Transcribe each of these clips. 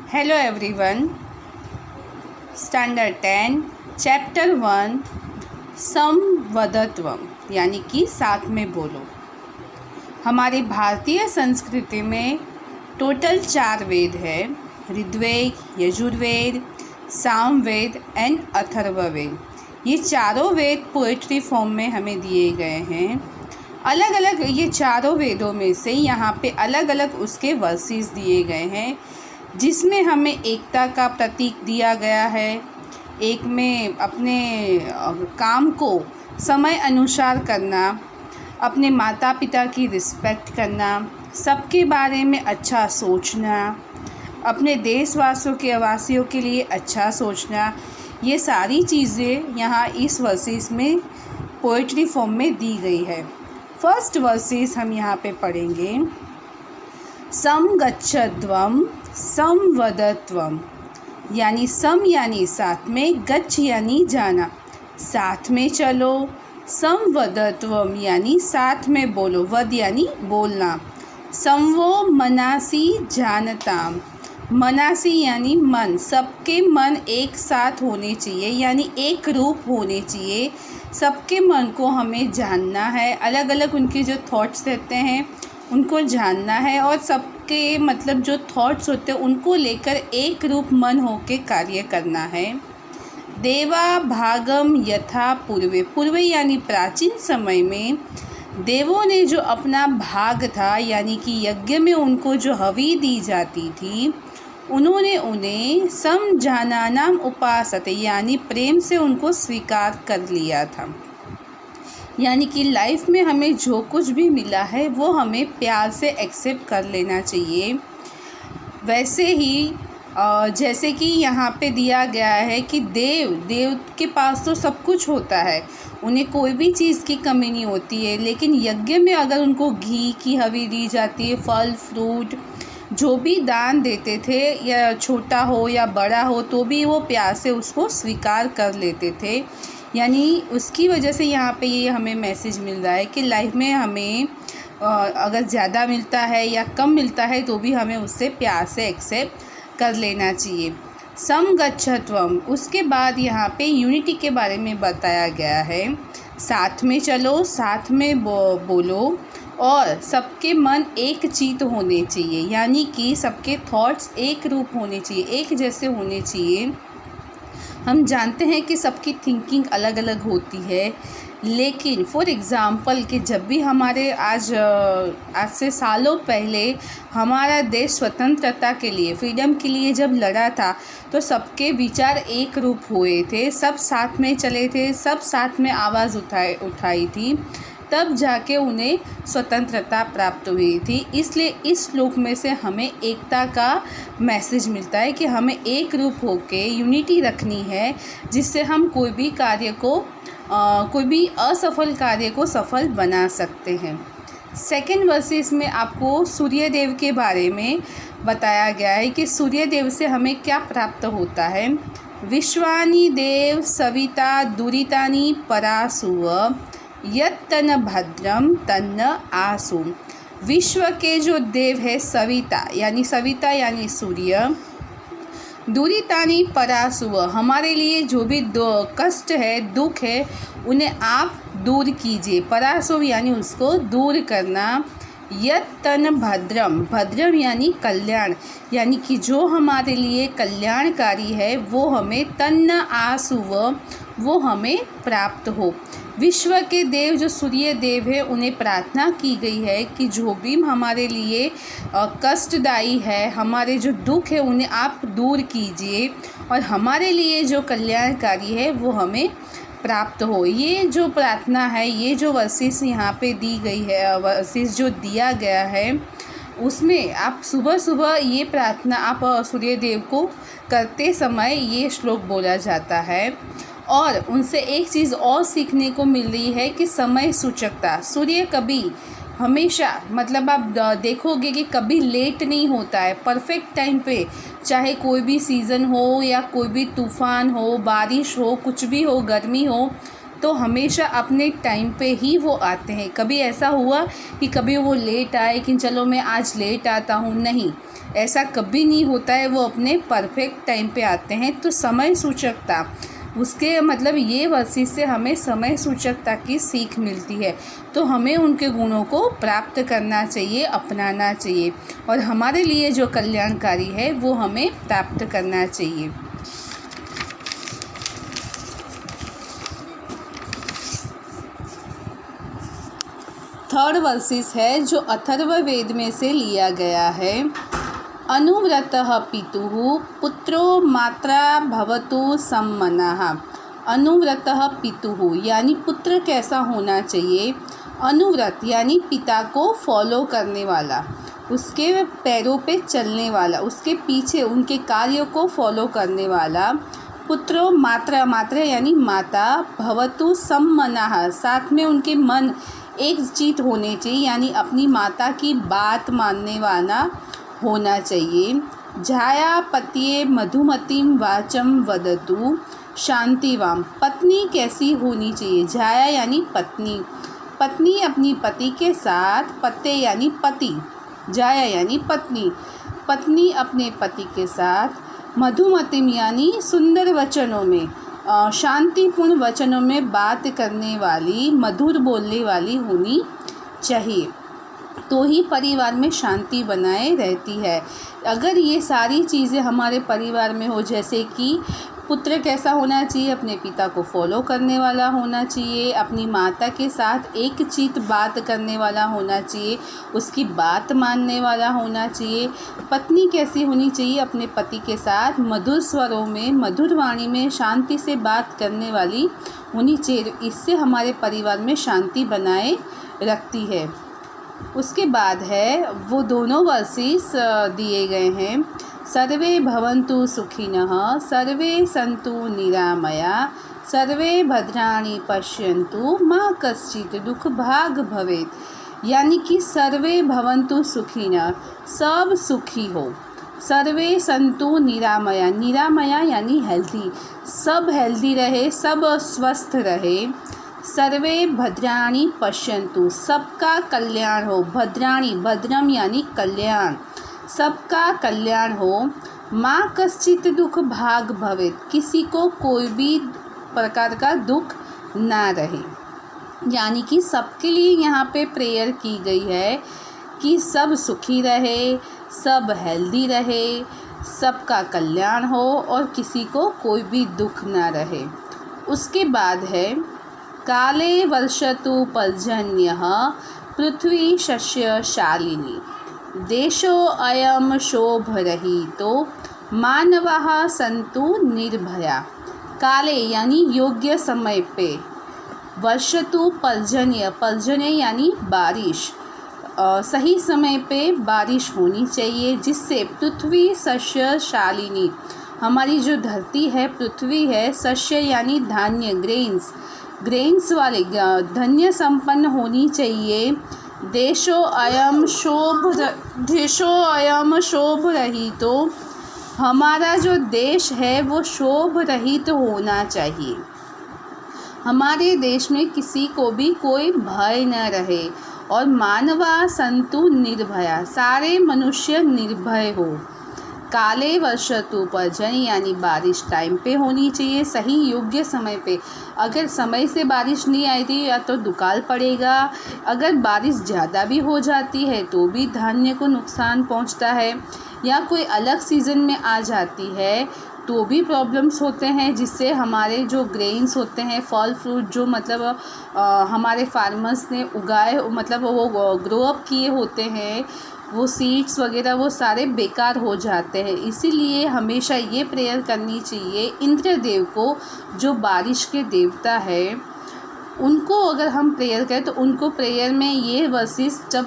Hello everyone. Standard 10 chapter 1 संवदत्वम यानी कि साथ में बोलो। हमारी भारतीय संस्कृति में टोटल 4 वेद है, ऋग्वेद, यजुर्वेद, सामवेद एंड अथर्ववेद। ये चारों वेद पोएट्री फॉर्म में हमें दिए गए हैं। अलग अलग ये चारों वेदों में से यहाँ पे अलग अलग उसके वर्सेस दिए गए हैं, जिसमें हमें एकता का प्रतीक दिया गया है। एक में अपने काम को समय अनुसार करना, अपने माता पिता की रिस्पेक्ट करना, सबके बारे में अच्छा सोचना, अपने देशवासियों के लिए अच्छा सोचना, ये सारी चीज़ें यहाँ इस वर्सेस में पोएट्री फॉर्म में दी गई है। फर्स्ट वर्सेस हम यहाँ पे पढ़ेंगे। समगच्छध्वम संवदत्वम यानी सम यानी साथ में, गच्छ यानी जाना, साथ में चलो, संवदत्वम यानी साथ में बोलो, वद यानी बोलना, संवो मनासी जानताम, मनासी यानी मन, सबके मन एक साथ होने चाहिए यानी एक रूप होने चाहिए। सबके मन को हमें जानना है, अलग अलग उनके जो थॉट्स रहते हैं उनको जानना है, और सबके मतलब जो थॉट्स होते हैं उनको लेकर एक रूप मन होके कार्य करना है। देवा भागम यथा पूर्वे, पूर्वे यानी प्राचीन समय में देवों ने जो अपना भाग था यानी कि यज्ञ में उनको जो हवि दी जाती थी, उन्होंने उन्हें समझानानाम उपासते यानी प्रेम से उनको स्वीकार कर लिया था। यानी कि लाइफ में हमें जो कुछ भी मिला है वो हमें प्यार से एक्सेप्ट कर लेना चाहिए। वैसे ही जैसे कि यहाँ पे दिया गया है कि देव के पास तो सब कुछ होता है, उन्हें कोई भी चीज़ की कमी नहीं होती है, लेकिन यज्ञ में अगर उनको घी की हवि दी जाती है, फल फ्रूट जो भी दान देते थे, या छोटा हो या बड़ा हो, तो भी वो प्यार से उसको स्वीकार कर लेते थे। यानी उसकी वजह से यहाँ पे ये हमें मैसेज मिल रहा है कि लाइफ में हमें अगर ज़्यादा मिलता है या कम मिलता है तो भी हमें उससे प्यार से एक्सेप्ट कर लेना चाहिए। समगच्छध्वम, उसके बाद यहाँ पे यूनिटी के बारे में बताया गया है। साथ में चलो, साथ में बोलो, और सबके मन एक चित्त होने चाहिए यानी कि सबके थॉट्स एक रूप होने चाहिए, एक जैसे होने चाहिए। हम जानते हैं कि सबकी थिंकिंग अलग अलग होती है, लेकिन फॉर एग्ज़ाम्पल कि जब भी हमारे आज से सालों पहले हमारा देश स्वतंत्रता के लिए, फ्रीडम के लिए जब लड़ा था, तो सबके विचार एक रूप हुए थे, सब साथ में चले थे, सब साथ में आवाज़ उठाई थी, तब जाके उन्हें स्वतंत्रता प्राप्त हुई थी। इसलिए इस श्लोक में से हमें एकता का मैसेज मिलता है कि हमें एक रूप होके यूनिटी रखनी है, जिससे हम कोई भी कार्य को कोई भी असफल कार्य को सफल बना सकते हैं। सेकेंड वर्सेस में आपको सूर्यदेव के बारे में बताया गया है कि सूर्यदेव से हमें क्या प्राप्त होता है। विश्वानि देव सविता दुरितानि परासुव यत्तन भद्रम तन्न आसु। विश्व के जो देव है सविता यानी सूर्य, दुरितानि परासुव, हमारे लिए जो भी कष्ट है, दुख है, उन्हें आप दूर कीजिए। परासुव यानी उसको दूर करना। यत्तन भद्रम, भद्रम यानी कल्याण, यानी कि जो हमारे लिए कल्याणकारी है वो हमें, तन्न आसुव, वो हमें प्राप्त हो। विश्व के देव जो सूर्य देव है, उन्हें प्रार्थना की गई है कि जो भी हमारे लिए कष्टदायी है, हमारे जो दुख है, उन्हें आप दूर कीजिए, और हमारे लिए जो कल्याणकारी है वो हमें प्राप्त हो। ये जो प्रार्थना है, ये जो वर्सेस यहाँ पे दी गई है, वर्सेस जो दिया गया है, उसमें आप सुबह सुबह ये प्रार्थना आप सूर्य देव को करते समय ये श्लोक बोला जाता है। और उनसे एक चीज़ और सीखने को मिल रही है कि समय सूचकता, सूर्य कभी हमेशा मतलब आप देखोगे कि कभी लेट नहीं होता है, परफेक्ट टाइम पे, चाहे कोई भी सीज़न हो या कोई भी तूफ़ान हो, बारिश हो, कुछ भी हो, गर्मी हो, तो हमेशा अपने टाइम पे ही वो आते हैं। कभी ऐसा हुआ कि कभी वो लेट आए कि चलो मैं आज लेट आता हूँ, नहीं, ऐसा कभी नहीं होता है। वो अपने परफेक्ट टाइम पे आते हैं। तो समय सूचकता, उसके मतलब ये वर्सेस से हमें समय सूचकता की सीख मिलती है। तो हमें उनके गुणों को प्राप्त करना चाहिए, अपनाना चाहिए, और हमारे लिए जो कल्याणकारी है वो हमें प्राप्त करना चाहिए। थर्ड वर्सेस है जो अथर्ववेद में से लिया गया है। अनुव्रतः पितुः पुत्रो मात्रा भवतु सम्मनः। अनुव्रतः पितुः यानी पुत्र कैसा होना चाहिए। अनुव्रत यानी पिता को फॉलो करने वाला, उसके पैरों पे चलने वाला, उसके पीछे उनके कार्यों को फॉलो करने वाला। पुत्रो मात्रा, मात्रा यानी माता, भवतु सम्मनः साथ में उनके मन एक चित होने चाहिए, यानी अपनी माता की बात मानने वाला होना चाहिए। जाया पत्ये मधुमतीम वाचम वदतु शांतिवाम। पत्नी कैसी होनी चाहिए। जाया यानी पत्नी, पत्नी अपनी पति के साथ, पत्ते यानी पति, जाया यानी पत्नी, पत्नी अपने पति के साथ, मधुमतीम यानी सुंदर वचनों में, शांतिपूर्ण वचनों में बात करने वाली, मधुर बोलने वाली होनी चाहिए, तो ही परिवार में शांति बनाए रहती है। अगर ये सारी चीज़ें हमारे परिवार में हो, जैसे कि पुत्र कैसा होना चाहिए, अपने पिता को फॉलो करने वाला होना चाहिए, अपनी माता के साथ एक चित बात करने वाला होना चाहिए, उसकी बात मानने वाला होना चाहिए। पत्नी कैसी होनी चाहिए, अपने पति के साथ मधुर स्वरों में, मधुर वाणी में शांति से बात करने वाली होनी चाहिए। इससे हमारे परिवार में शांति बनाए रखती है। उसके बाद है वो दोनों वर्सेस दिए गए हैं। सर्वे भवन्तु सुखिनः, सर्वे सन्तु निरामया, सर्वे भद्राणि पश्यन्तु, मा कश्चित् दुःखभाग् भवेत्। यानी कि सर्वे भवन्तु सुखिनः, सब सुखी हो, सर्वे सन्तु निरामया, निरामया यानी हेल्दी, सब हेल्दी रहे, सब स्वस्थ रहे। सर्वे भद्राणि पश्यन्तु, सबका कल्याण हो, भद्राणि, भद्रम यानी कल्याण, सबका कल्याण हो। माँ कश्चित् दुख भाग भवेत्, किसी को कोई भी प्रकार का दुख ना रहे। यानी कि सबके लिए यहाँ पे प्रेयर की गई है कि सब सुखी रहे, सब हेल्दी रहे, सबका कल्याण हो और किसी को कोई भी दुख ना रहे। उसके बाद है काले वर्षतु पर्जन्यः पृथ्वी शस्यशालिनी, देशो अयम शोभरहितो मानवाः सन्तु निर्भया। काले यानी योग्य समय पे, वर्षतु पर्जन्य, पर्जन्य यानी बारिश, सही समय पे बारिश होनी चाहिए, जिससे पृथ्वी शस्यशालिनी, हमारी जो धरती है, पृथ्वी है, शस्य यानी धान्य, ग्रेन्स, ग्रेन्स वाले, धन्य संपन्न होनी चाहिए। देशो अयम शोभ रहितो, हमारा जो देश है वो शोभ रहित होना चाहिए। हमारे देश में किसी को भी कोई भय न रहे, और मानवा सन्तु निर्भया, सारे मनुष्य निर्भय हो। काले वर्षतु पर्जन्य यानी बारिश टाइम पे होनी चाहिए, सही योग्य समय पे। अगर समय से बारिश नहीं आई थी या तो दुकाल पड़ेगा, अगर बारिश ज़्यादा भी हो जाती है तो भी धान्य को नुकसान पहुंचता है, या कोई अलग सीज़न में आ जाती है तो भी प्रॉब्लम्स होते हैं, जिससे हमारे जो ग्रेन्स होते हैं, फल फ्रूट जो मतलब हमारे फार्मर्स ने उगाए, मतलब वो ग्रो अप किए होते हैं, वो सीड्स वगैरह वो सारे बेकार हो जाते हैं। इसीलिए हमेशा ये प्रेयर करनी चाहिए इंद्र देव को, जो बारिश के देवता है, उनको अगर हम प्रेयर करें तो उनको प्रेयर में ये वर्सेस जब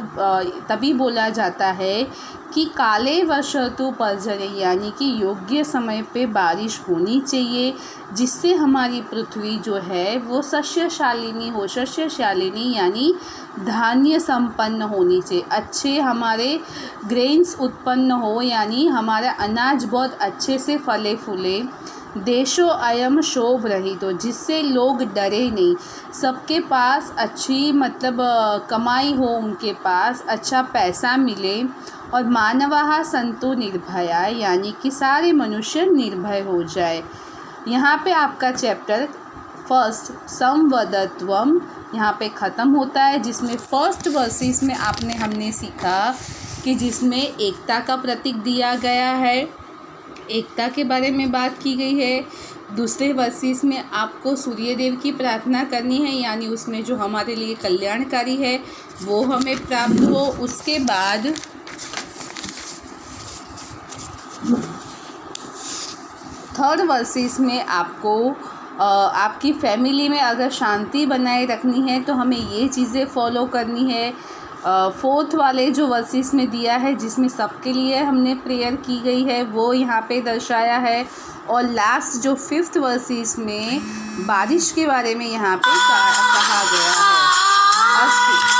तभी बोला जाता है कि काले वर्षतु पर्जन्य, यानी कि योग्य समय पे बारिश होनी चाहिए, जिससे हमारी पृथ्वी जो है वो शस्यशालिनी हो। शस्यशालिनी यानी धान्य संपन्न होनी चाहिए, अच्छे हमारे ग्रेन्स उत्पन्न हो, यानी हमारा अनाज बहुत अच्छे से फले फूले, देशो अयम शोभ रहितो, जिससे लोग डरे नहीं, सबके पास अच्छी मतलब कमाई हो, उनके पास अच्छा पैसा मिले। और मानवाः सन्तु निर्भया, यानी कि सारे मनुष्य निर्भय हो जाए। यहाँ पे आपका चैप्टर फर्स्ट संवदत्वम यहाँ पे ख़त्म होता है, जिसमें फर्स्ट वर्सेस में हमने सीखा कि जिसमें एकता का प्रतीक दिया गया है, एकता के बारे में बात की गई है। दूसरे वर्सेस में आपको सूर्यदेव की प्रार्थना करनी है, यानी उसमें जो हमारे लिए कल्याणकारी है वो हमें प्राप्त हो। उसके बाद थर्ड वर्सेस में आपको आपकी फैमिली में अगर शांति बनाए रखनी है तो हमें ये चीज़ें फॉलो करनी है। फोर्थ वाले जो वर्सेस में दिया है, जिसमें सबके लिए हमने प्रेयर की गई है, वो यहाँ पे दर्शाया है। और लास्ट जो फिफ्थ वर्सेस में बारिश के बारे में यहाँ पे कहा गया है।